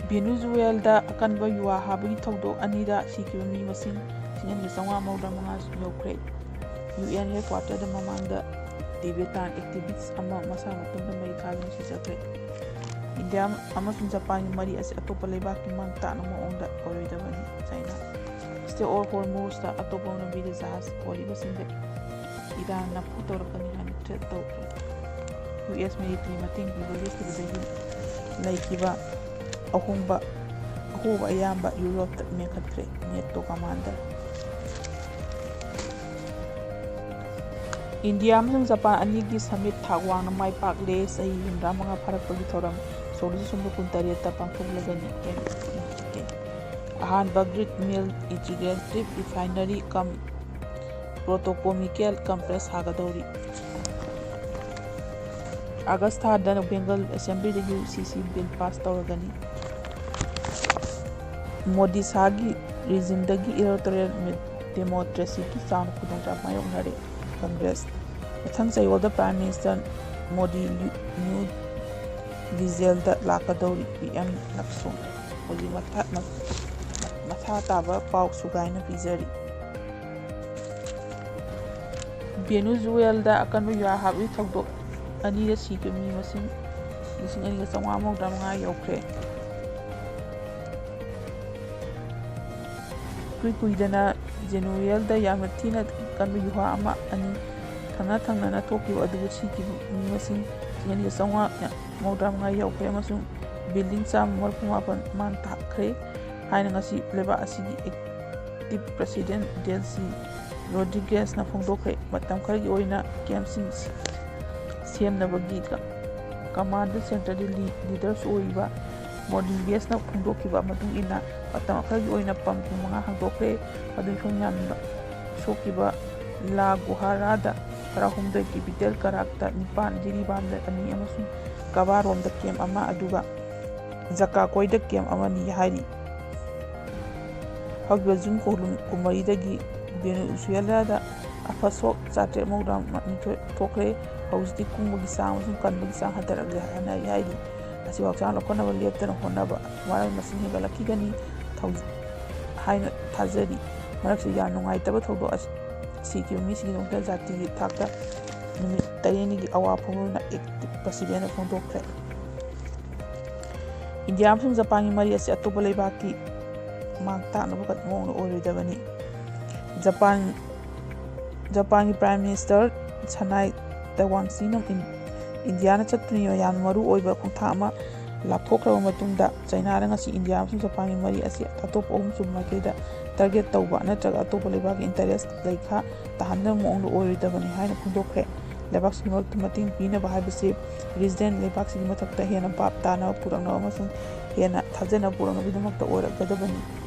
ꯚꯦꯅꯦꯖꯨꯋꯦꯂꯥꯗ ꯑꯀꯟꯕ ꯌꯨꯋꯥ ꯍꯥꯕꯒꯤ ꯊꯧꯗꯣꯛ ꯑꯅꯤꯗ ꯁꯤꯈꯤꯕ ꯃꯤ ꯃꯁꯤꯡ 9,995 ꯌꯧꯈ꯭ꯔꯦ꯫ UN ꯍꯦꯗꯀ꯭ꯋꯥꯔꯇꯔꯗ ꯃꯃꯥꯡꯗ ꯇꯤꯕꯦꯇꯥꯟ ꯑꯦꯛꯇꯤꯚꯤꯁꯠ ꯑꯃ ꯃꯁꯥ ꯃꯇꯣꯝꯇ ꯃꯩ ꯊꯥꯗꯨꯅ ꯁꯤꯖꯈ꯭ꯔꯦ꯫ ꯏꯟꯗꯤꯌꯥ ꯑꯃꯁꯨꯡ ꯖꯄꯥꯟꯒꯤ ꯃꯔꯤ ꯑꯁꯤ ꯑꯇꯣꯞꯄ ꯂꯩꯕꯥꯛꯀꯤ ꯃꯥꯡ ꯇꯥꯛꯅ ꯃꯑꯣꯡꯗ ꯑꯣꯏꯔꯣꯏꯗꯕꯅꯤ꯫ ꯆꯥꯏꯅꯥ ꯁ꯭ꯇ꯭ꯔꯦꯠ ꯑꯣꯐ ꯍꯣꯔꯃꯨꯖꯗ ꯑꯇꯣꯞꯄ ꯂꯝꯕꯤꯗ ꯖꯍꯥꯖ ꯍꯣꯜꯂꯤꯕꯁꯤꯡꯗ ꯏꯔꯥꯟ ꯅꯐꯨ ꯇꯧꯔꯛꯀꯅꯤ ꯍꯥꯏꯅ ꯊ꯭ꯔꯦꯠ ꯇꯧꯈ꯭ꯔꯦ꯫ US ꯃꯤꯂꯤꯇꯔꯤ ꯃꯇꯦꯡ ꯄꯤꯕ ꯂꯦꯞꯈꯤꯕꯗꯒꯤ ꯂꯩꯈꯤꯕ ꯑꯍꯣꯕ ꯑꯌꯥꯝꯕ ꯌꯨꯔꯣꯞꯇ ꯃꯦꯟꯈꯠꯈ꯭ꯔꯦ꯫ ꯅꯦꯇꯣ ꯀꯃꯥꯟꯗꯔ ꯏꯟꯗꯤꯌꯥ ꯑꯃꯁꯨꯡ ꯖꯄꯥꯟ ꯑꯅꯤꯒꯤ ꯁꯃꯤꯠ ꯊꯥꯛ ꯋꯥꯡꯅ ꯃꯥꯏ ꯄꯥꯛꯂꯦ꯫ ꯆꯍꯤ 85 ꯐꯥꯔꯛꯄꯒꯤ ꯊꯧꯔꯝ ꯁꯣꯛ 2018ꯗ ꯄꯥꯡꯊꯣꯛꯂꯒꯅꯤ꯫ ꯑꯍꯥꯟꯕ ꯒ꯭ꯔꯤꯠ ꯃꯤꯜ integrated refinery cum petrochemical complex ꯁꯥꯒꯗꯧꯔꯤ꯫ ꯑꯥꯒꯁꯠ ꯊꯥꯗ ꯕꯦꯡꯒꯜ ꯑꯦꯁꯦꯝꯕ꯭ꯂꯤꯗ UCC ꯕꯤꯜ ꯄꯥꯁ ꯇꯧꯔꯒꯅꯤ꯫ ꯃꯣꯗꯤ ꯁꯥꯍꯒꯤ ꯔꯤꯖꯤꯝꯗꯒꯤ ꯏꯂꯦꯛꯇꯣꯔꯦꯜ ꯗꯦꯃꯣꯀ꯭ꯔꯦꯁꯤꯒꯤ ꯆꯥꯎꯅ ꯈꯨꯗꯣꯡꯆꯥꯕ ꯃꯥꯌꯣꯛꯅꯔꯦ꯫ ꯀꯪꯒ꯭ꯔꯦꯁ ꯃꯊꯪ ꯆꯌꯣꯜꯗ ꯄ꯭ꯔꯥꯏꯝ ꯃꯤꯅꯤꯁꯇꯔ ꯃꯣꯗꯤ ꯅ꯭ꯌꯨ ꯗꯤꯜꯂꯤꯗ ꯂꯥꯛꯀꯗꯧꯔꯤ꯫ PM ꯂꯛꯁꯨꯡ ꯍꯧꯖꯤꯛ ꯃꯊꯥ ꯇꯥꯕ ꯄꯥꯎ ꯁꯨꯒꯥꯏꯅ ꯄꯤꯖꯔꯤ꯫ ꯚꯦꯅꯦꯖꯨꯋꯦꯂꯥꯗ ꯑꯀꯟꯕ ꯌꯨꯋꯥ ꯍꯥꯕꯒꯤ ꯊꯧꯗꯣꯛ ꯑꯅꯤꯗ ꯁꯤꯈꯤꯕ ꯃꯤ ꯃꯁꯤꯡ 2,995 ꯌꯧꯈ꯭ꯔꯦ꯫ ꯏꯀꯨꯏ ꯀꯨꯏꯗꯅ ꯚꯦꯅꯦꯖꯨꯋꯦꯂꯥꯗ ꯌꯥꯝꯅ ꯊꯤꯅ ꯀꯟꯕ ꯌꯨꯋꯥ ꯑꯅꯤ ꯊꯪꯅ ꯊꯣꯛꯈꯤꯕ ꯑꯗꯨꯕꯨ ꯁꯤꯈꯤꯕ ꯃꯤ ꯃꯁꯤꯡ 2,995 ꯌꯧꯈ꯭ꯔꯦ ꯑꯃꯁꯨꯡ ꯕꯤꯜꯗꯤꯡ 139 ꯃꯥꯡ ꯇꯥꯛꯈ꯭ꯔꯦ ꯍꯥꯏꯅ ꯉꯁꯤ ꯂꯩꯕꯥꯛ ꯑꯁꯤꯒꯤ ꯑꯦꯛꯇꯤꯕ ꯄ꯭ꯔꯦꯁꯤꯗꯦꯟꯠ ꯗꯦꯜꯁꯤ ꯔꯣꯗ꯭ꯔꯤꯒꯦꯖꯅ ꯐꯣꯡꯗꯣꯛꯈ꯭ꯔꯦ꯫ ꯃꯇꯝ ꯈꯔꯒꯤ ꯑꯣꯏꯅ ꯀꯦꯝꯞꯁꯤꯡ ꯁꯦꯝꯅꯕꯒꯤ ꯀꯃꯥꯟꯗ ꯁꯦꯟꯇꯔꯒꯤ ꯂꯤꯗꯔꯁꯨ ꯑꯣꯏꯔꯤꯕ ꯔꯣꯗ꯭ꯔꯤꯒꯦꯖꯅ ꯐꯣꯡꯗꯣꯛꯈꯤꯕ ꯃꯇꯨꯡ ꯏꯟꯅ ꯃꯇꯝ ꯈꯔꯒꯤ ꯑꯣꯏꯅ ꯄꯝꯞ 5 ꯍꯥꯡꯗꯣꯛꯈ꯭ꯔꯦ꯫ ꯃꯗꯨꯒꯤ ꯃꯤꯐꯝ ꯌꯥꯝꯅ ꯁꯣꯛꯈꯤꯕ ꯂꯥ ꯒꯨꯍꯥꯔꯥꯗ 19, ꯀꯦꯄꯤꯇꯦꯜ ꯀꯔꯥꯛꯇ 9, ꯖꯤꯔꯤꯕꯥꯝꯗ 2 ꯑꯃꯁꯨꯡ ꯀꯥꯕꯥꯔꯣꯝꯗ ꯀꯦꯝꯞ 1 ꯑꯗꯨꯒ ꯖꯀꯥꯀꯣꯏꯗ ꯀꯦꯝꯞ 1ꯅꯤ ꯍꯥꯏꯔꯤ꯫ ꯍꯧꯈꯤꯕ ꯖꯨꯟ 12ꯗꯒꯤ ꯚꯦꯅꯦꯖꯨꯋꯦꯂꯥꯗ ꯑꯐꯁꯣꯛ 392 ꯊꯣꯛꯈ꯭ꯔꯦ꯫ ꯍꯧꯖꯤꯛꯇꯤ ꯀꯨꯡꯕꯒꯤ ꯆꯥꯡ ꯑꯃꯁꯨꯡ ꯀꯟꯕꯒꯤ ꯆꯥꯡ ꯍꯟꯊꯔꯛꯂꯦ ꯍꯥꯏꯔꯤ꯫ ꯃꯁꯤ ꯍꯛꯆꯥꯡ ꯂꯧꯈꯠꯅꯕ ꯂꯦꯞꯇꯅ ꯍꯣꯠꯅꯕ ꯃꯁꯤꯡ ꯍꯦꯟꯒꯠꯂꯛꯈꯤꯒꯅꯤ ꯍꯥꯏꯅ ꯊꯥꯖꯔꯤ꯫ ꯃꯔꯛꯁꯤꯗ ꯌꯥꯝꯅ ꯅꯨꯡꯉꯥꯏꯇꯕ ꯊꯧꯗꯣꯛ ꯁꯤꯈꯤꯕ ꯃꯤꯁꯤꯡꯒꯤꯗꯃꯛꯇ ꯖꯥꯇꯤꯒꯤ ꯊꯥꯛꯇ ꯅꯨꯃꯤꯠ 9ꯅꯤꯒꯤ ꯑꯋꯥꯕ ꯐꯣꯡꯗꯣꯛꯗꯨꯅ ꯑꯦꯛꯇꯤꯕ ꯄ꯭ꯔꯦꯁꯤꯗꯦꯟꯠꯅ ꯐꯣꯡꯗꯣꯛꯈ꯭ꯔꯦ꯫ ꯏꯟꯗꯤꯌꯥ ꯑꯃꯁꯨꯡ ꯖꯄꯥꯟꯒꯤ ꯃꯔꯤ ꯑꯁꯤ ꯑꯇꯣꯞꯄ ꯂꯩꯕꯥꯛꯀꯤ ꯃꯥꯡ ꯇꯥꯛꯅꯕ ꯃꯑꯣꯡꯗ ꯑꯣꯏꯔꯣꯏꯗꯕꯅꯤ꯫ ꯖꯄꯥꯟꯒꯤ ꯄ꯭ꯔꯥꯏꯝ ꯃꯤꯅꯤꯁꯇꯔ ꯁꯅꯥꯏ ꯇꯥꯏꯋꯥꯟꯁꯤꯅ ꯏꯟꯗꯤꯌꯥꯅ ꯆꯠꯇꯨꯅ ꯌꯥꯝꯅ ꯃꯔꯨ ꯑꯣꯏꯕ ꯈꯣꯡꯊꯥꯡ ꯑꯃ ꯂꯥꯞꯊꯣꯛꯈ꯭ꯔꯕ ꯃꯇꯨꯡꯗ ꯆꯥꯏꯅꯥꯗ ꯉꯁꯤ ꯏꯟꯗꯤꯌꯥ ꯑꯃꯁꯨꯡ ꯖꯄꯥꯟꯒꯤ ꯃꯔꯤ ꯑꯁꯤ ꯑꯇꯣꯞꯄ ꯑꯍꯨꯝꯁꯨꯕ ꯃꯥꯏꯀꯩꯗ ꯇꯥꯔꯒꯦꯠ ꯇꯧꯕ ꯅꯠꯇ꯭ꯔꯒ ꯑꯇꯣꯞꯄ ꯂꯩꯕꯥꯛꯀꯤ ꯏꯟꯇꯔꯦꯁꯠ ꯂꯩꯈꯥ ꯇꯥꯍꯟꯅꯕ ꯃꯑꯣꯡꯗ ꯑꯣꯏꯔꯣꯏꯗꯕꯅꯤ ꯍꯥꯏꯅ ꯐꯣꯡꯗꯣꯛꯈ꯭ꯔꯦ꯫ ꯂꯩꯕꯥꯛꯁꯤꯡꯒꯤ ꯃꯔꯛꯇ ꯃꯇꯦꯡ ꯄꯤꯅꯕ ꯍꯥꯏꯕꯁꯤ ꯔꯦꯁꯤꯗꯦꯟꯠ ꯂꯩꯕꯥꯛꯁꯤꯡꯒꯤ ꯃꯊꯛꯇ ꯍꯦꯟꯅ ꯚꯥꯞ ꯇꯥꯅꯕ ꯄꯨꯔꯛꯅꯕ ꯑꯃꯁꯨꯡ ꯍꯦꯟꯅ ꯊꯥꯖꯅꯕ ꯄꯨꯔꯛꯅꯕꯒꯤꯗꯃꯛꯇ ꯑꯣꯏꯒꯗꯕꯅꯤ꯫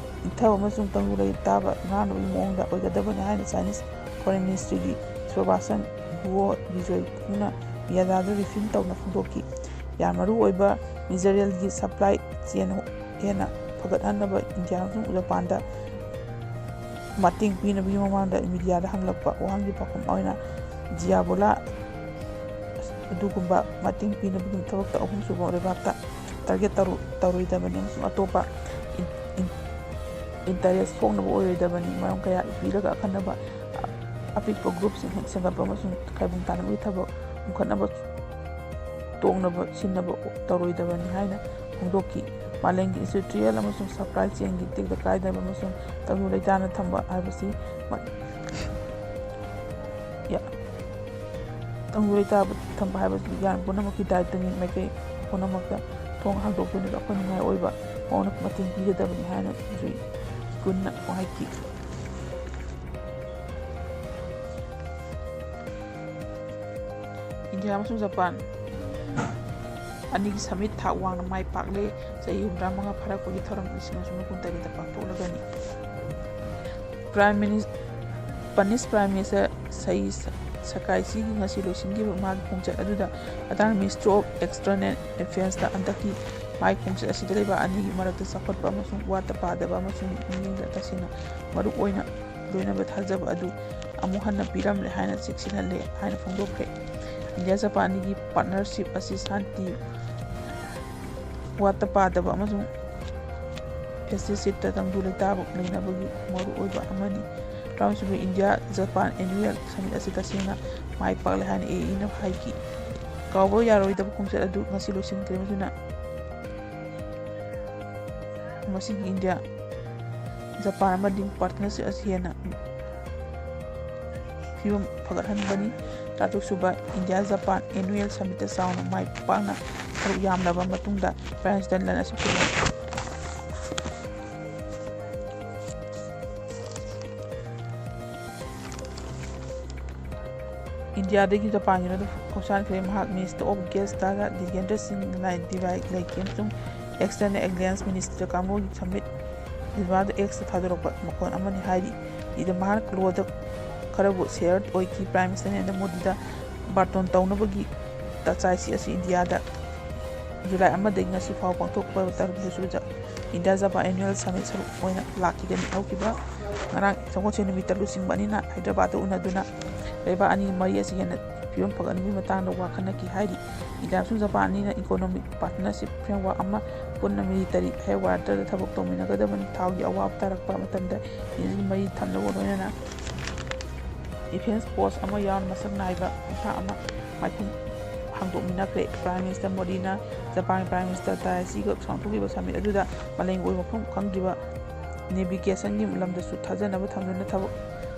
ꯏꯪꯊꯕ ꯑꯃꯁꯨꯡ ꯇꯪꯗꯨ ꯂꯩꯇꯥꯕ ꯉꯥꯡꯅꯕꯒꯤ ꯃꯑꯣꯡꯗ ꯑꯣꯏꯒꯗꯕꯅꯤ ꯍꯥꯏꯅ ꯆꯥꯏꯅꯤꯖ ꯐꯣꯔꯦꯟ ꯃꯤꯅꯤꯁꯇ꯭ꯔꯤꯒꯤ ꯁ꯭ꯄꯣꯛꯁꯄꯔꯁꯟ ꯒꯨꯋꯣ ꯕꯤꯖꯣꯏꯄꯨꯡꯅ ꯃꯤꯌꯥꯝꯗ ꯕ꯭ꯔꯤꯐꯤꯡ ꯇꯧꯗꯨꯅ ꯐꯣꯡꯗꯣꯛꯈꯤ꯫ ꯌꯥꯝꯅ ꯃꯔꯨꯑꯣꯏꯕ ꯃꯤꯅꯔꯦꯜꯒꯤ ꯁꯄ꯭ꯂꯥꯏ ꯆꯦꯟ ꯍꯦꯟꯅ ꯐꯒꯠꯍꯟꯅꯕ ꯏꯟꯗꯤꯌꯥ ꯑꯃꯁꯨꯡ ꯖꯄꯥꯟꯗ ꯃꯇꯦꯡ ꯄꯤꯅꯕꯒꯤ ꯃꯃꯥꯡꯗ ꯃꯤꯗꯤꯌꯥꯗ ꯍꯪꯂꯛꯄ ꯋꯥꯍꯪꯒꯤ ꯄꯥꯎꯈꯨꯝ ꯑꯣꯏꯅ ꯖꯤꯌꯥꯕꯣꯂꯥ ꯑꯗꯨꯒꯨꯝꯕ ꯃꯇꯦꯡ ꯄꯤꯅꯕꯒꯤ ꯊꯕꯛꯇ ꯑꯍꯨꯝꯁꯨꯕ ꯂꯩꯕꯥꯛꯇ ꯇꯥꯔꯒꯦꯠ ꯇꯧꯔꯣꯏꯗꯕꯅꯤ ꯑꯃꯁꯨꯡ ꯑꯇꯣꯞꯄ ꯏꯟꯇꯔꯦꯁꯠ ꯁꯣꯛꯅꯕ ꯑꯣꯏꯔꯣꯏꯗꯕꯅꯤ꯫ ꯃꯔꯝ ꯀꯌꯥ ꯄꯤꯔꯒ ꯑꯈꯟꯅꯕ ꯑꯄꯤꯛꯄ ꯒ꯭ꯔꯨꯞꯁꯤꯡ ꯁꯦꯝꯒꯠꯄ ꯑꯃꯁꯨꯡ ꯈꯥꯏꯕꯨꯡ ꯇꯥꯟꯅꯕꯒꯤ ꯊꯕꯛ ꯎꯪꯈꯠꯅꯕ ꯇꯣꯛꯅꯕ ꯁꯤꯟꯅꯕ ꯇꯧꯔꯣꯏꯗꯕꯅꯤ ꯍꯥꯏꯅ ꯐꯣꯡꯗꯣꯛꯈꯤ꯫ ꯃꯥꯂꯦꯝꯒꯤ ꯏꯟꯗꯁꯇ꯭ꯔꯤꯌꯦꯜ ꯑꯃꯁꯨꯡ ꯁꯄ꯭ꯂꯥꯏ ꯆꯦꯟꯒꯤ ꯇꯦꯛꯇ ꯀꯥꯏꯗꯕ ꯑꯃꯁꯨꯡ ꯇꯪꯗꯨ ꯂꯩꯇꯥꯅ ꯊꯝꯕ ꯍꯥꯏꯕꯁꯤ ꯒ꯭ꯌꯥꯟ ꯄꯨꯝꯅꯃꯛꯀꯤ ꯗꯥꯏꯇꯅꯤ꯫ ꯃꯥꯏꯀꯩ ꯄꯨꯝꯅꯃꯛꯇ ꯊꯣꯡ ꯍꯥꯡꯗꯣꯛꯇꯨꯅ ꯑꯩꯈꯣꯏ ꯅꯨꯡꯉꯥꯏ ꯑꯣꯏꯕ ꯃꯑꯣꯡꯗ ꯃꯇꯦꯡ ꯄꯤꯒꯗꯕꯅꯤ ꯍꯥꯏꯅ ꯖꯨꯏ ꯀꯨꯟꯅ ꯍꯥꯏꯈꯤ꯫ ꯏꯟꯗꯤꯌꯥ ꯑꯃꯁꯨꯡ ꯖꯄꯥꯟ ꯑꯅꯤꯒꯤ ꯁꯃꯤꯠ ꯊꯥꯛ ꯋꯥꯡꯅ ꯃꯥꯏ ꯄꯥꯛꯂꯦ꯫ ꯆꯍꯤ 85 ꯐꯥꯔꯛꯄꯒꯤ ꯊꯧꯔꯝ 2018ꯗ ꯄꯥꯡꯊꯣꯛꯂꯒꯅꯤ꯫ ꯁ꯭ꯄꯦꯅꯤꯁ ꯄ꯭ꯔꯥꯏꯝ ꯃꯤꯅꯤꯁꯇꯔ ꯁꯀꯥꯏꯁꯤꯒꯤ ꯉꯁꯤ ꯂꯣꯏꯁꯤꯟꯈꯤꯕ ꯃꯥꯒꯤ ꯈꯣꯡꯆꯠ ꯑꯗꯨꯗ ꯑꯇꯥꯡꯕ ꯃꯤꯅꯤꯁꯇ꯭ꯔꯤ ꯑꯣꯐ ꯑꯦꯛꯁꯇꯔꯅꯦꯜ ꯑꯦꯐꯤꯌꯔꯁꯇ ꯍꯟꯗꯛꯀꯤ ꯃꯥꯒꯤ ꯈꯣꯡꯆꯠ ꯑꯁꯤꯗ ꯂꯩꯕꯥꯛ ꯑꯅꯤꯒꯤ ꯃꯔꯛꯇ ꯆꯥꯎꯈꯠꯄ ꯑꯃꯁꯨꯡ ꯋꯥꯠꯇ ꯄꯥꯗꯕ ꯑꯃꯁꯨꯡ ꯃꯤꯠꯌꯦꯡꯗ ꯇꯁꯦꯡꯅ ꯃꯔꯨ ꯑꯣꯏꯅ ꯂꯣꯏꯅꯕ ꯊꯥꯖꯕ ꯑꯗꯨ ꯑꯃꯨꯛ ꯍꯟꯅ ꯄꯤꯔꯝꯂꯦ ꯍꯥꯏꯅ ꯆꯦꯠꯁꯤꯜꯍꯜꯂꯦ ꯍꯥꯏꯅ ꯐꯣꯡꯗꯣꯛꯈ꯭ꯔꯦ꯫ ꯏꯟꯗꯤꯌꯥ ꯖꯄꯥꯟ ꯑꯅꯤꯒꯤ ꯄꯥꯔꯠꯅꯔꯁꯤꯞ ꯑꯁꯤ ꯁꯥꯟꯇꯤ, ꯋꯥꯠꯇ ꯄꯥꯗꯕ ꯑꯃꯁꯨꯡ ꯄꯦꯁꯇꯤꯁꯤꯗꯇ ꯇꯪꯗꯨ ꯂꯩꯇꯥꯕ ꯂꯩꯅꯕꯒꯤ ꯃꯔꯨꯑꯣꯏꯕ ꯑꯃꯅꯤ꯫ ꯇꯔꯥꯃꯁꯨꯕ ꯏꯟꯗꯤꯌꯥ ꯖꯄꯥꯟ ꯑꯦꯅꯨꯑꯦꯜ ꯁꯃꯤꯠ ꯑꯁꯤ ꯇꯁꯦꯡꯅ ꯃꯥꯏ ꯄꯥꯛꯂꯦ ꯍꯥꯏꯅ AAEꯅ ꯍꯥꯏꯈꯤ꯫ ꯀꯥꯎꯕ ꯌꯥꯔꯣꯏꯗꯕ ꯈꯣꯡꯆꯠ ꯑꯗꯨ ꯉꯁꯤ ꯂꯣꯏꯁꯤꯟꯈ꯭ꯔꯦ, ꯃꯗꯨꯅ ꯃꯁꯤꯒꯤ ꯏꯟꯗꯤꯌꯥ ꯖꯄꯥꯟ ꯑꯃꯗꯤ ꯄꯥꯔꯇꯅꯔꯁꯤꯞ ꯑꯁꯤ ꯍꯦꯟꯅ ꯐꯤꯕꯝ ꯐꯒꯠꯍꯟꯕꯅꯤ꯫ 16ꯁꯨꯕ ꯏꯟꯗꯤꯌꯥ ꯖꯄꯥꯟ ꯑꯦꯅꯨꯑꯦꯜ ꯁꯃꯤꯠꯇ ꯆꯥꯎꯅ ꯃꯥꯏ ꯄꯥꯛꯅ ꯁꯔꯨꯛ ꯌꯥꯝꯂꯕ ꯃꯇꯨꯡꯗ ꯄ꯭ꯔꯥꯏꯝ ꯃꯤꯅꯤꯁꯇꯔ ꯂꯟ ꯑꯁꯤ ꯏꯟꯗꯤꯌꯥꯗꯒꯤ ꯖꯄꯥꯟꯒꯤꯗ ꯈꯣꯡꯁꯥꯟꯈ꯭ꯔꯦ꯫ ꯃꯍꯥꯛ ꯃꯤꯅꯤꯁꯇꯔ ꯑꯣꯐ ꯒꯦꯁ ꯇꯥꯒ ꯗꯤꯖꯦꯟꯗ꯭ꯔ ꯁꯤꯡ ꯂꯩꯈꯤ ꯑꯃꯁꯨꯡ ꯑꯦꯛꯁꯇꯔꯅꯦꯜ ꯑꯦꯂꯥꯏꯟꯁ ꯃꯤꯅꯤꯁꯇꯔ ꯀꯥꯡꯕꯨꯒꯤ ꯁꯃꯤꯠ ꯖꯤꯅꯤꯚꯥꯗ ꯑꯦꯛꯁꯇ ꯊꯥꯗꯣꯔꯛꯄ ꯃꯈꯣꯟ ꯑꯃꯅꯤ ꯍꯥꯏꯔꯤ꯫ ꯏꯗ ꯃꯍꯥꯛ ꯂꯣꯗ ꯈꯔꯕꯨ ꯁꯦꯌꯔ ꯑꯣꯏꯈꯤ꯫ ꯄ꯭ꯔꯥꯏꯝ ꯃꯤꯅꯤꯁꯇꯔ ꯅꯔꯦꯟꯗ꯭ꯔ ꯃꯣꯗꯤꯗ ꯕꯥꯔꯇꯣꯟ ꯇꯧꯅꯕꯒꯤ ꯇꯆꯥꯏꯁꯤ ꯑꯁꯤ ꯏꯟꯗꯤꯌꯥꯗ ꯖꯨꯂꯥꯏ 1ꯗꯒꯤ ꯉꯁꯤ ꯐꯥꯎꯕ ꯄꯥꯡꯊꯣꯛꯄ 16ꯁꯨꯕ ꯏꯟꯗꯤꯌꯥ ꯖꯄꯥꯟ ꯑꯦꯅꯨꯑꯦꯜ ꯁꯃꯤꯠ ꯁꯔꯨꯛ ꯑꯣꯏꯅ ꯂꯥꯛꯈꯤꯒꯅꯤ꯫ ꯍꯧꯈꯤꯕ ꯉꯔꯥꯡ ꯁꯒꯣꯜꯁꯦꯟ ꯅꯨꯃꯤꯠꯇ ꯂꯨꯆꯤꯡꯕ ꯑꯅꯤꯅ ꯍꯥꯏꯗ꯭ꯔꯕꯥꯗꯇ ꯎꯅꯗꯨꯅ ꯂꯩꯕꯥꯛ ꯑꯅꯤꯒꯤ ꯃꯔꯤ ꯑꯁꯤ ꯍꯦꯟꯅ ꯐꯤꯕꯝ ꯐꯒꯠꯍꯟꯕꯒꯤ ꯃꯇꯥꯡꯗ ꯋꯥ ꯈꯟꯅꯈꯤ ꯍꯥꯏꯔꯤ꯫ ꯏꯟꯗꯤꯌꯥ ꯑꯃꯁꯨꯡ ꯖꯄꯥꯟ ꯑꯅꯤꯅ ꯏꯀꯣꯅꯣꯃꯤꯛ ꯄꯥꯔꯇꯅꯔꯁꯤꯞ ꯐ꯭ꯔꯦꯝꯋꯥꯔꯛ ꯑꯃ ꯄꯨꯟꯅ ꯃꯤꯂꯤꯇꯔꯤ ꯍꯦꯗꯋꯥꯇꯔꯗ ꯊꯕꯛ ꯇꯧꯃꯤꯟꯅꯒꯗꯕꯅꯤ꯫ ꯊꯥꯎꯒꯤ ꯑꯋꯥꯕ ꯇꯥꯔꯛꯄ ꯃꯇꯝꯗ ꯏꯅꯔꯖꯤ ꯃꯔꯤ ꯊꯝꯅꯕ ꯂꯣꯏꯅꯅ ꯗꯤꯐꯦꯟꯁ ꯄꯣꯁꯠ ꯑꯃ ꯌꯥꯎꯅ ꯃꯁꯛ ꯅꯥꯏꯕ ꯈꯣꯡꯊꯥꯡ ꯑꯃ ꯃꯥꯏꯄꯨꯅꯅ ꯍꯥꯡꯗꯣꯛꯃꯤꯟꯅꯈ꯭ꯔꯦ꯫ ꯄ꯭ꯔꯥꯏꯝ ꯃꯤꯅꯤꯁꯇꯔ ꯃꯣꯗꯤꯅ ꯖꯄꯥꯟꯒꯤ ꯄ꯭ꯔꯥꯏꯝ ꯃꯤꯅꯤꯁꯇꯔ ꯇꯥꯏꯁꯤꯒ ꯄꯥꯡꯊꯣꯛꯈꯤꯕ ꯁꯃꯤꯠ ꯑꯗꯨꯗ ꯃꯥꯂꯦꯝꯒꯤ ꯑꯣꯏꯕ ꯃꯐꯝ ꯈꯪꯗ꯭ꯔꯤꯕ ꯅꯦꯚꯤꯒꯦꯁꯟꯒꯤ ꯂꯝꯗꯁꯨ ꯊꯥꯖꯅꯕ ꯊꯝꯗꯨꯅ ꯊꯕꯛ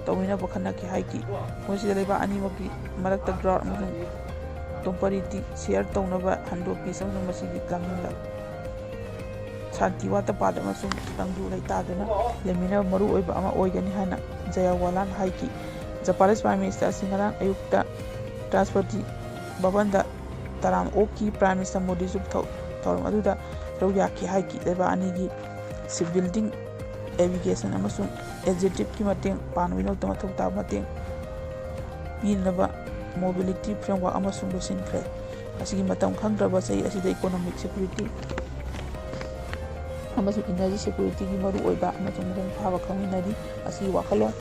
ꯇꯧꯃꯤꯟꯅꯕ ꯈꯟꯅꯈꯤ ꯍꯥꯏꯈꯤ꯫ ꯃꯈꯣꯏꯁꯤꯗ ꯂꯩꯕꯥꯛ ꯑꯅꯤꯃꯛꯀꯤ ꯃꯔꯛꯇ ꯒ꯭ꯔꯥꯎꯟ ꯑꯃꯁꯨꯡ ꯇꯣꯄꯔꯤꯇꯤ ꯁꯦꯌꯔ ꯇꯧꯅꯕ, ꯍꯟꯗꯣ ꯄꯤꯁ ꯑꯃꯁꯨꯡ ꯃꯁꯤꯒꯤ ꯂꯝꯗꯝꯗ ꯁꯥꯟꯇꯤ ꯋꯥꯇꯄꯥꯠ ꯑꯃꯁꯨꯡ ꯇꯪꯗꯨ ꯂꯩꯇꯥꯗꯨꯅ ꯂꯩꯃꯤꯟꯅꯕ ꯃꯔꯨꯑꯣꯏꯕ ꯑꯃ ꯑꯣꯏꯒꯅꯤ ꯍꯥꯏꯅ ꯖꯌꯋꯥꯂꯥꯅ ꯍꯥꯏꯈꯤ꯫ ꯖꯄꯥꯅꯤꯁ ꯄ꯭ꯔꯥꯏꯝ ꯃꯤꯅꯤꯁꯇꯔ ꯑꯁꯤ ꯉꯔꯥꯡ ꯑꯌꯨꯛꯇ ꯔꯥꯁꯇ꯭ꯔꯄꯇꯤ ꯚꯕꯟꯗ ꯇꯔꯥꯝꯅ ꯑꯣꯛꯈꯤ꯫ ꯄ꯭ꯔꯥꯏꯝ ꯃꯤꯅꯤꯁꯇꯔ ꯃꯣꯗꯤꯁꯨ ꯊꯧꯔꯝ ꯑꯗꯨꯗ ꯁꯔꯨꯛ ꯌꯥꯈꯤ ꯍꯥꯏꯈꯤ꯫ ꯂꯩꯕꯥꯛ ꯑꯅꯤꯒꯤ ꯁꯤꯞꯕꯤꯜꯗꯤꯡ, ꯑꯦꯚꯤꯌꯦꯁꯟ ꯑꯃꯁꯨꯡ ꯑꯦꯛꯖꯤꯀ꯭ꯌꯨꯇꯤꯚꯀꯤ ꯃꯇꯦꯡ ꯄꯥꯡꯅꯕꯒꯤꯗꯃꯛꯇ ꯃꯊꯧ ꯇꯥꯕ ꯃꯇꯦꯡ ꯄꯤꯅꯅꯕ ꯃꯣꯕꯤꯂꯤꯇꯤ ꯐ꯭ꯔꯦꯝꯋꯥꯔꯛ ꯑꯃꯁꯨ ꯂꯣꯏꯁꯤꯟꯈ꯭ꯔꯦ꯫ ꯃꯁꯤꯒꯤ ꯃꯇꯝ ꯈꯪꯗ꯭ꯔꯕ ꯆꯍꯤ ꯑꯁꯤꯗ ꯏꯀꯣꯅꯣꯃꯤꯛ ꯁꯦꯀ꯭ꯌꯨꯔꯤꯇꯤ ꯑꯃꯁꯨꯡ ꯏꯅꯔꯖꯤ ꯁꯦꯀ꯭ꯌꯨꯔꯤꯇꯤꯒꯤ ꯃꯔꯨꯑꯣꯏꯕ ꯑꯃꯁꯨꯡ ꯃꯄꯨꯡ ꯐꯥꯕ ꯈꯪꯃꯤꯟꯅꯔꯤ꯫ ꯃꯁꯤꯒꯤ ꯋꯥꯈꯜꯂꯣꯟ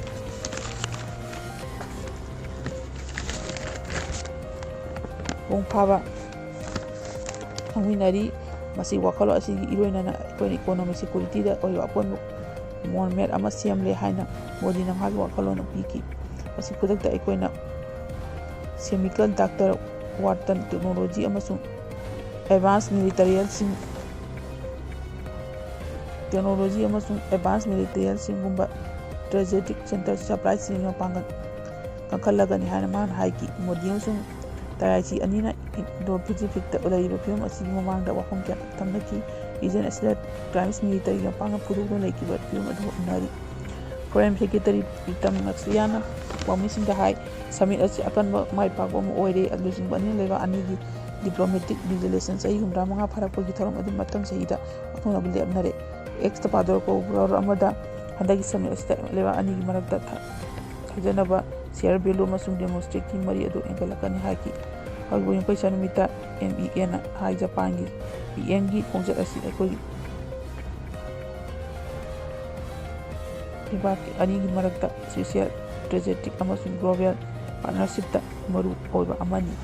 ꯃꯁꯤꯒꯤ ꯋꯥꯈꯜꯂꯣꯟ ꯑꯁꯤꯒꯤ ꯏꯔꯣꯏꯅꯅ ꯑꯩꯈꯣꯏꯅ ꯏꯀꯣꯅꯣꯃꯤꯛ ꯁꯦꯀ꯭ꯌꯨꯔꯤꯇꯤꯗ ꯑꯣꯏꯕ ꯑꯄꯨꯟꯕ ꯃꯣꯔꯃꯦꯠ ꯑꯃ ꯁꯦꯝꯂꯦ ꯍꯥꯏꯅ ꯃꯣꯗꯤꯅ ꯃꯍꯥꯛꯀꯤ ꯋꯥꯈꯜꯂꯣꯟ ꯄꯤꯈꯤ꯫ ꯃꯁꯤ ꯈꯨꯗꯛꯇ ꯑꯩꯈꯣꯏꯅ ꯁꯦꯃꯤꯀꯜ ꯗꯛꯇꯔ, ꯋꯥꯔꯇꯟ ꯇꯦꯛꯅꯣꯂꯣꯖꯤ ꯑꯃꯁꯨꯡ ꯑꯦꯗꯚꯥꯟꯁ ꯃꯤꯂꯤꯇꯔꯤꯌꯦꯜꯁꯤꯡꯒꯨꯝꯕ ꯁ꯭ꯇꯔꯦꯇꯦꯖꯤꯛ ꯁꯄ꯭ꯂꯥꯏ ꯆꯦꯟꯒꯤ ꯃꯄꯥꯡꯒꯜ ꯀꯟꯈꯠꯂꯒꯅꯤ ꯍꯥꯏꯅ ꯃꯍꯥꯛꯅ ꯍꯥꯏꯈꯤ꯫ ꯃꯣꯗꯤ ꯑꯃꯁꯨꯡ ꯇꯥꯏꯁꯤ ꯑꯅꯤꯅ ꯏꯟꯗꯣ-ꯄꯦꯁꯤꯐꯤꯛꯇ ꯂꯩꯔꯤꯕ ꯐꯤꯚꯝ ꯑꯁꯤꯒꯤ ꯃꯃꯥꯡꯗ ꯋꯥꯐꯝ ꯀꯌꯥ ꯊꯝꯅꯈꯤ꯫ ꯔꯤꯖꯟ ꯑꯁꯤꯗ ꯇ꯭ꯔꯥꯏꯝꯁ ꯃꯤꯂꯤꯇꯔꯤꯒꯤ ꯃꯄꯥꯡꯒꯜ ꯐꯨꯗꯣꯛꯇꯨꯅ ꯂꯩꯈꯤꯕ ꯐꯤꯚꯝ ꯑꯗꯨ ꯎꯅꯔꯤ꯫ ꯐꯣꯔꯦꯟ ꯁꯦꯀ꯭ꯔꯦꯇꯔꯤ ꯄꯤꯇꯝ ꯉꯛꯁꯤꯌꯥꯅ ꯄꯥꯎꯃꯤꯁꯤꯡꯗ ꯍꯥꯏ ꯁꯃꯤꯠ ꯑꯁꯤ ꯑꯀꯟꯕ ꯃꯥꯏꯄꯥꯛꯄ ꯑꯃ ꯑꯣꯏꯔꯦ꯫ ꯂꯨꯆꯤꯡꯕ ꯑꯅꯤꯅ ꯂꯩꯕꯥꯛ ꯑꯅꯤꯒꯤ ꯗꯤꯄ꯭ꯂꯣꯃꯦꯇꯤꯛ ꯔꯤꯂꯦꯁꯟ ꯆꯍꯤ 85 ꯐꯥꯔꯛꯄꯒꯤ ꯊꯧꯔꯝ ꯑꯗꯨ ꯃꯊꯪ ꯆꯍꯤꯗ ꯄꯥꯡꯊꯣꯛꯅꯕ ꯂꯦꯞꯅꯔꯦ꯫ ꯑꯦꯛꯁꯇ ꯄꯥꯗꯣꯔꯛꯄ ꯋꯥꯔꯣꯜ ꯑꯃꯗ ꯍꯟꯗꯛꯀꯤ ꯁꯃꯤꯠ ꯑꯁꯤꯗ ꯂꯩꯕꯥꯛ ꯑꯅꯤꯒꯤ ꯃꯔꯛꯇ ꯊꯥꯖꯅꯕ, ꯁꯦꯌꯔ ꯚꯦꯂ꯭ꯌꯨ ꯑꯃꯁꯨꯡ ꯗꯦꯃꯣꯀ꯭ꯔꯦꯁꯤꯒꯤ ꯃꯔꯤ ꯑꯗꯨ ꯍꯦꯟꯒꯠꯂꯛꯀꯅꯤ ꯍꯥꯏꯈꯤ꯫ ꯍꯧꯈꯤꯕ ꯌꯨꯝꯀꯩꯁ ꯅꯨꯃꯤꯠꯇ MEAꯅ ꯍꯥꯏ ꯖꯄꯥꯟꯒꯤ PMꯒꯤ ꯈꯣꯡꯆꯠ ꯑꯁꯤ ꯑꯩꯈꯣꯏꯒꯤ ꯂꯩꯕꯥꯛ ꯑꯅꯤꯒꯤ ꯃꯔꯛꯇ ꯁ꯭ꯄꯦꯁꯤꯑꯦꯜ, ꯁ꯭ꯇꯔꯦꯇꯦꯖꯤꯛ ꯑꯃꯁꯨꯡ ꯒ꯭ꯂꯣꯕꯦꯜ ꯄꯥꯔꯇꯅꯔꯁꯤꯞꯇ ꯃꯔꯨ ꯑꯣꯏꯕ ꯑꯃꯅꯤ꯫